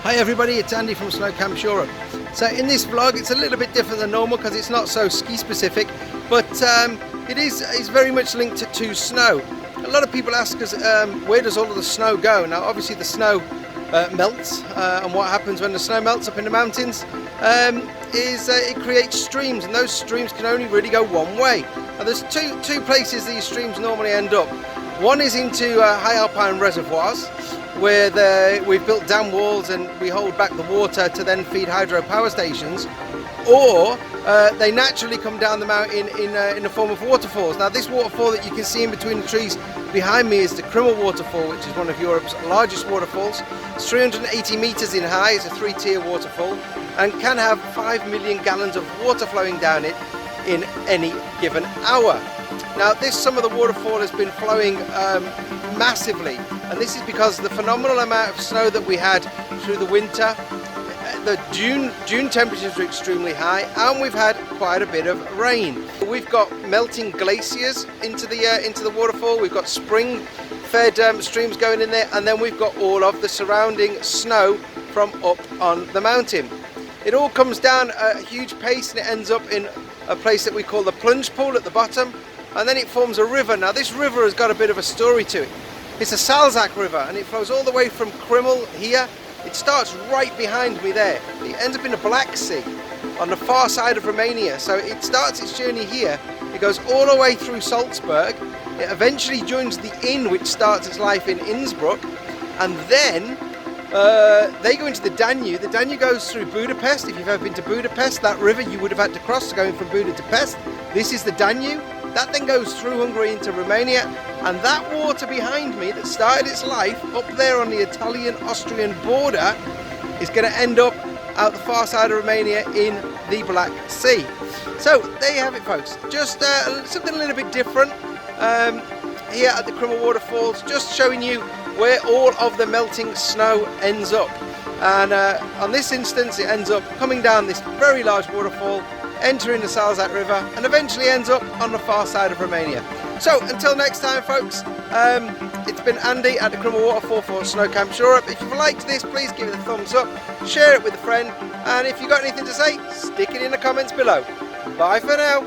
Hi everybody, it's Andy from Snow Camps Europe. So in this vlog it's a little bit different than normal because it's not so ski specific, but it is very much linked to snow. A lot of people ask us where does all of the snow go? Now obviously the snow melts, and what happens when the snow melts up in the mountains is it creates streams, and those streams can only really go one way. Now there's two places these streams normally end up. One is into high alpine reservoirs, where we've built dam walls and we hold back the water to then feed hydropower stations, or they naturally come down the mountain in the form of waterfalls. Now this waterfall that you can see in between the trees behind me is the Krimml waterfall, which is one of Europe's largest waterfalls. It's 380 meters in high, it's a 3-tier waterfall, and can have 5 million gallons of water flowing down it in any given hour. Now this summer the waterfall has been flowing massively, and this is because of the phenomenal amount of snow that we had through the winter. The June temperatures were extremely high, and we've had quite a bit of rain. We've got melting glaciers into the waterfall. We've got spring-fed streams going in there, and then we've got all of the surrounding snow from up on the mountain. It all comes down at a huge pace, and it ends up in a place that we call the plunge pool at the bottom, and then it forms a river. Now this river has got a bit of a story to it. It's a Salzach river, and it flows all the way from Krimml here. It starts right behind me there. It ends up in the Black Sea on the far side of Romania. So it starts its journey here. It goes all the way through Salzburg. It eventually joins the Inn, which starts its life in Innsbruck, and then they go into the Danube. The Danube goes through Budapest. If you've ever been to Budapest, that river you would have had to cross going from Buda to Pest. This is the Danube. That then goes through Hungary into Romania, and that water behind me that started its life up there on the Italian-Austrian border is going to end up out the far side of Romania in the Black Sea. So there you have it, folks. Just something a little bit different here at the Krimml waterfalls, just showing you where all of the melting snow ends up. And on this instance it ends up coming down this very large waterfall, entering the Salzach river, and eventually ends up on the far side of Romania. So until next time, folks, it's been Andy at the Krimml waterfall for Snow Camps Europe. If you've liked this, please give it a thumbs up, share it with a friend, and if you've got anything to say, stick it in the comments below. Bye for now.